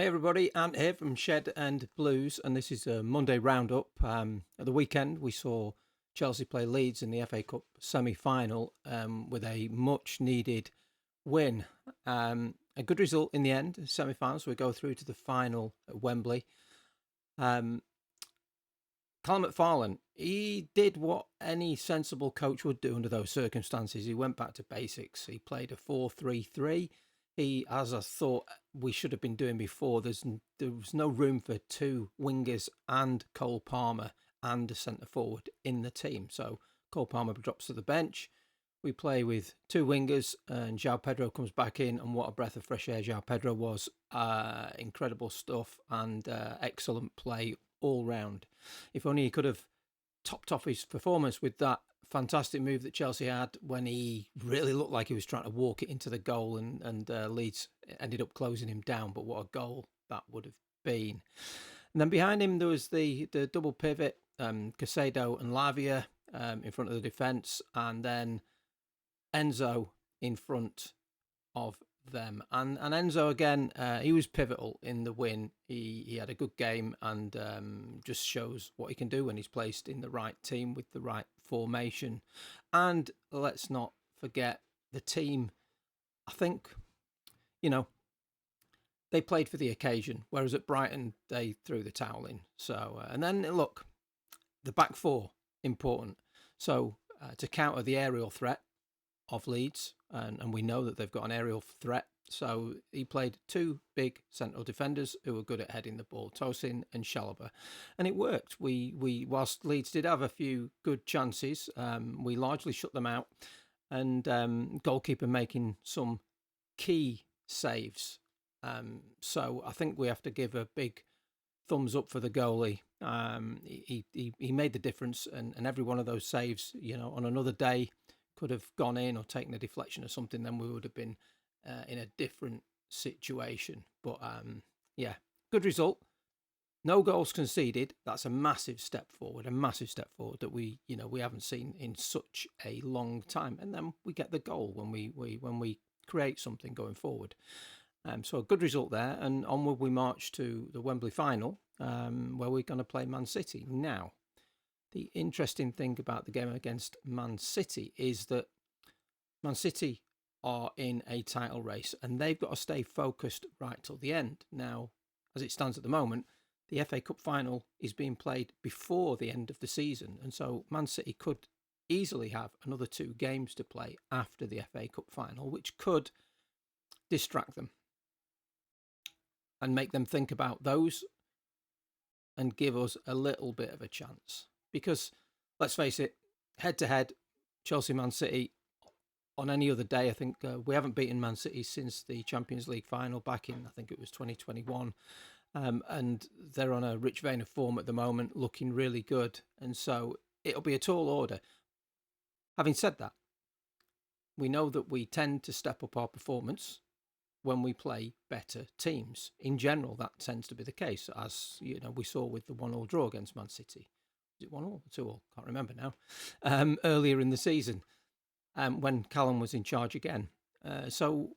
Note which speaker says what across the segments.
Speaker 1: Hey everybody, Ant here from Shed and Blues, and this is a Monday roundup. At the weekend, we saw Chelsea play Leeds in the FA Cup semi-final with a much-needed win. A good result in the end, semi-final, so we go through to the final at Wembley. Callum McFarlane, he did what any sensible coach would do under those circumstances. He went back to basics. He played a 4-3-3. He, as I thought we should have been doing before, there was no room for two wingers and Cole Palmer and a centre forward in the team. So Cole Palmer drops to the bench. We play with two wingers and João Pedro comes back in, and what a breath of fresh air João Pedro was. Incredible stuff and excellent play all round. If only he could have topped off his performance with that fantastic move that Chelsea had when he really looked like he was trying to walk it into the goal, and Leeds ended up closing him down. But what a goal that would have been. And then behind him there was the double pivot, Caicedo and Lavia in front of the defence, and then Enzo in front of them. And Enzo again, he was pivotal in the win. He had a good game and just shows what he can do when he's placed in the right team with the right formation. And let's not forget the team. I think, they played for the occasion, whereas at Brighton they threw the towel in. So and then look, the back four important. So to counter the aerial threat of Leeds, and we know that they've got an aerial threat. So he played two big central defenders who were good at heading the ball, Tosin and Chalobah, and it worked. We whilst Leeds did have a few good chances, we largely shut them out, and goalkeeper making some key saves. So I think we have to give a big thumbs up for the goalie. He made the difference, and every one of those saves, on another day could have gone in or taken a deflection or something, then we would have been in a different situation. But good result. No goals conceded. That's a massive step forward that we haven't seen in such a long time. And then we get the goal when we create something going forward. So a good result there, and onward we march to the Wembley final, where we're going to play Man City. Now, the interesting thing about the game against Man City is that Man City are in a title race and they've got to stay focused right till the end. Now, as it stands at the moment, the FA Cup final is being played before the end of the season. And so Man City could easily have another two games to play after the FA Cup final, which could distract them and make them think about those and give us a little bit of a chance. Because, let's face it, head-to-head, Chelsea-Man City, on any other day, I think we haven't beaten Man City since the Champions League final back in, I think it was 2021. And they're on a rich vein of form at the moment, looking really good. And so it'll be a tall order. Having said that, we know that we tend to step up our performance when we play better teams. In general, that tends to be the case, as we saw with the 1-1 draw against Man City. Was it 1-1 or 2-2? Can't remember now. Earlier in the season, when Callum was in charge again. So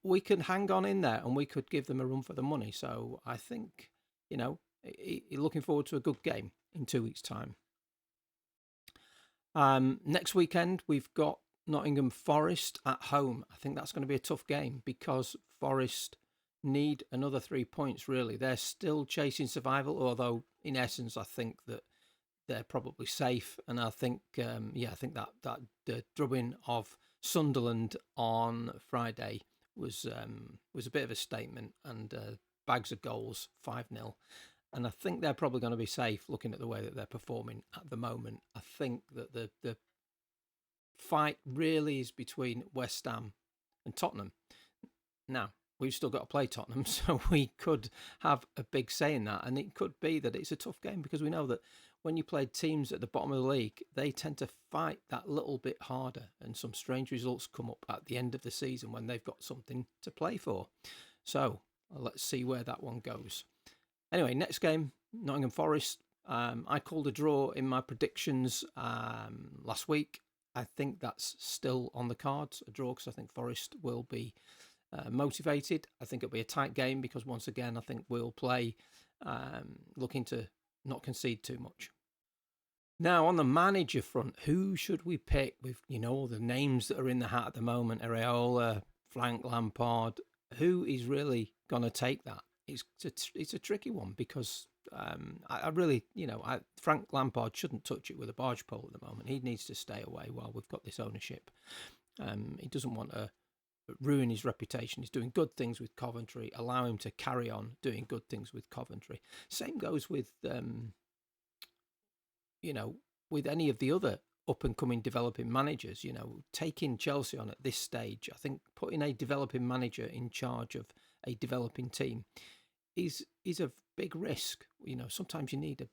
Speaker 1: we can hang on in there and we could give them a run for the money. So I think, looking forward to a good game in 2 weeks' time. Next weekend, we've got Nottingham Forest at home. I think that's going to be a tough game because Forest need another 3 points, really. They're still chasing survival, although in essence, I think that they're probably safe. And I think, I think that the drubbing of Sunderland on Friday was a bit of a statement, and bags of goals, 5-0. And I think they're probably going to be safe looking at the way that they're performing at the moment. I think that the fight really is between West Ham and Tottenham. Now, we've still got to play Tottenham, so we could have a big say in that. And it could be that it's a tough game because we know that when you play teams at the bottom of the league, they tend to fight that little bit harder, and some strange results come up at the end of the season when they've got something to play for. So let's see where that one goes. Anyway, next game, Nottingham Forest. I called a draw in my predictions last week. I think that's still on the cards, a draw, because I think Forest will be motivated. I think it'll be a tight game because once again, I think we'll play looking to not concede too much. Now, on the manager front, who should we pick with, all the names that are in the hat at the moment? Areola, Frank Lampard. Who is really going to take that? It's a tricky one because I really, Frank Lampard shouldn't touch it with a barge pole at the moment. He needs to stay away while we've got this ownership. He doesn't want to ruin his reputation. He's doing good things with Coventry. Allow him to carry on doing good things with Coventry. Same goes with with any of the other up-and-coming developing managers, taking Chelsea on at this stage, I think putting a developing manager in charge of a developing team is a big risk. Sometimes you need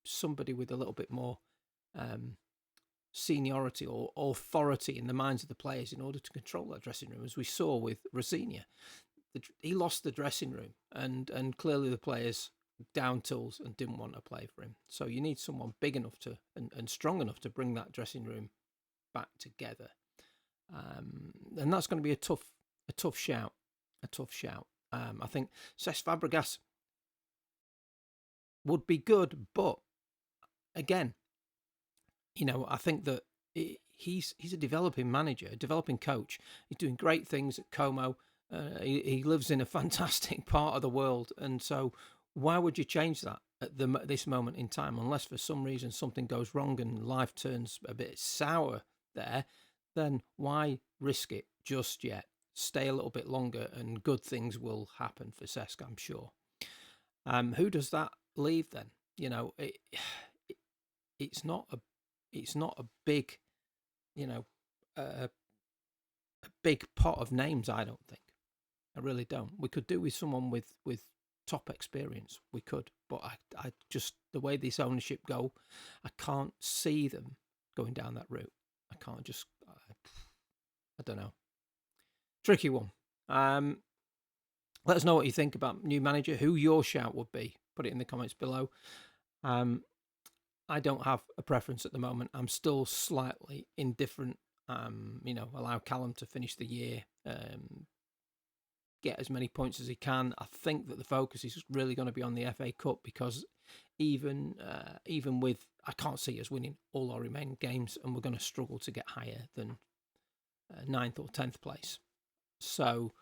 Speaker 1: somebody with a little bit more seniority or authority in the minds of the players in order to control that dressing room, as we saw with Rosinia. He lost the dressing room, and clearly the players down tools and didn't want to play for him. So you need someone big enough to and strong enough to bring that dressing room back together. And that's going to be a tough shout. I think Cesc Fabregas would be good, but again, I think that he's a developing manager, a developing coach. He's doing great things at Como. He lives in a fantastic part of the world, and so why would you change that at this moment in time? Unless for some reason something goes wrong and life turns a bit sour there, then why risk it just yet? Stay a little bit longer and good things will happen for Cesc, I'm sure. Who does that leave then? It's not a big, a big pot of names, I don't think. I really don't. We could do with someone with top experience. We could, but I just, the way this ownership go, I can't see them going down that route. I can't just, I don't know. Tricky one. Let us know what you think about new manager, who your shout would be. Put it in the comments below. I don't have a preference at the moment. I'm still slightly indifferent. Allow Callum to finish the year, get as many points as he can. I think that the focus is really going to be on the FA Cup because even with, I can't see us winning all our remaining games, and we're going to struggle to get higher than 9th or 10th place. So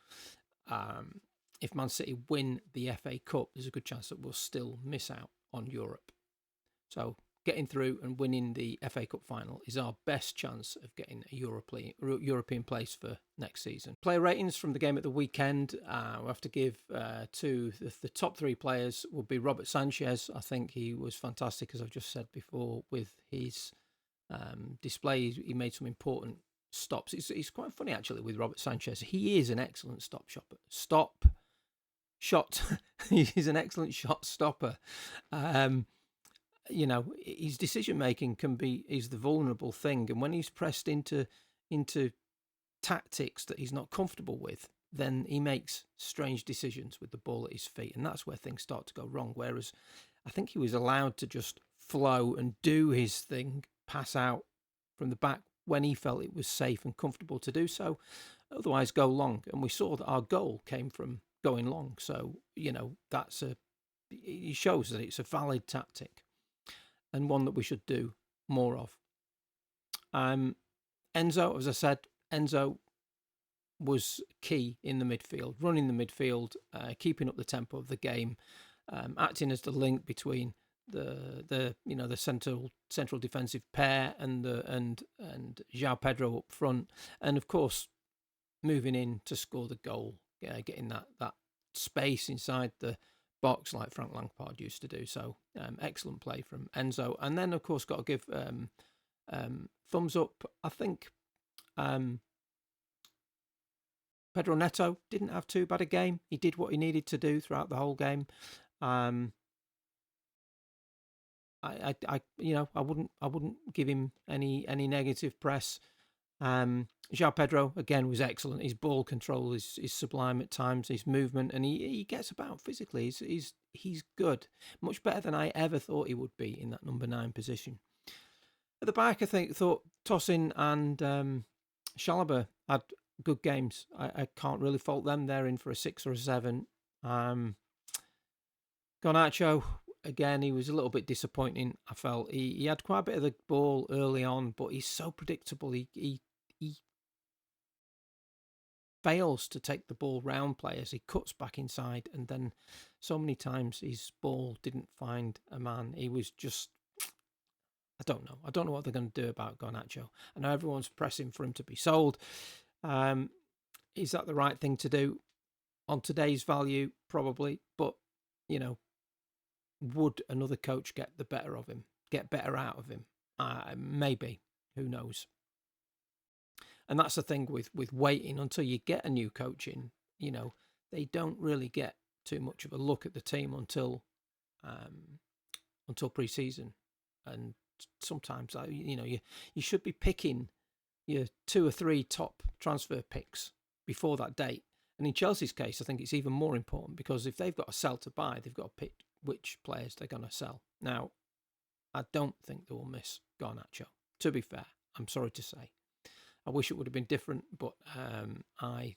Speaker 1: if Man City win the FA Cup, there's a good chance that we'll still miss out on Europe. So getting through and winning the FA Cup final is our best chance of getting a European place for next season. Player ratings from the game at the weekend, we'll have to give to the top 3 players would be Robert Sanchez. I think he was fantastic, as I've just said before, with his display. He made some important stops. It's quite funny, actually, with Robert Sanchez. He is an excellent shot. He's an excellent shot stopper. His decision making is the vulnerable thing, and when he's pressed into tactics that he's not comfortable with, then he makes strange decisions with the ball at his feet, and that's where things start to go wrong. Whereas I think he was allowed to just flow and do his thing, pass out from the back when he felt it was safe and comfortable to do so, otherwise go long. And we saw that our goal came from going long. So, it shows that it's a valid tactic and one that we should do more of. Enzo, as I said, was key in the midfield, running the midfield, keeping up the tempo of the game, acting as the link between the central defensive pair and João Pedro up front, and of course moving in to score the goal, getting that space inside the box like Frank Lampard used to do. So excellent play from Enzo. And then of course got to give thumbs up, I think, Pedro Neto didn't have too bad a game. He did what he needed to do throughout the whole game. I wouldn't give him any negative press. João Pedro again was excellent. His ball control is sublime at times. His movement, and he gets about physically. He's good, much better than I ever thought he would be in that number 9 position. At the back, I thought Tosin and Chalobah had good games. I can't really fault them. They're in for a 6 or a 7. Garnacho, again, he was a little bit disappointing. I felt he had quite a bit of the ball early on, but he's so predictable. He fails to take the ball round players. He cuts back inside, and then so many times his ball didn't find a man. He was just, I don't know. I don't know what they're going to do about Garnacho. I know everyone's pressing for him to be sold. Is that the right thing to do? On today's value, probably. But, would another coach get the better of him? Get better out of him? Maybe. Who knows? And that's the thing with waiting until you get a new coach in. They don't really get too much of a look at the team until pre-season. And sometimes, you should be picking your 2 or 3 top transfer picks before that date. And in Chelsea's case, I think it's even more important, because if they've got to sell to buy, they've got to pick which players they're going to sell. Now, I don't think they will miss Garnacho, to be fair. I'm sorry to say. I wish it would have been different, but I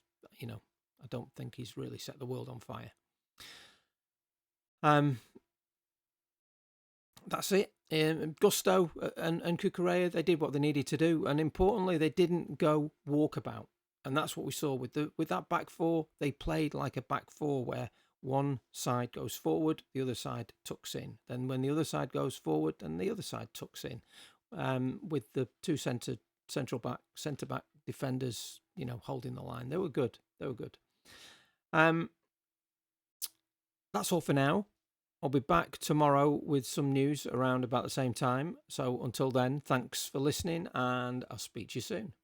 Speaker 1: don't think he's really set the world on fire. That's it. Gusto and Cucurella, they did what they needed to do, and importantly, they didn't go walkabout. And that's what we saw with that back four. They played like a back four where one side goes forward, the other side tucks in. Then when the other side goes forward, then the other side tucks in. With the 2 centre back defenders, holding the line. They were good. That's all for now. I'll be back tomorrow with some news around about the same time. So until then, thanks for listening, and I'll speak to you soon.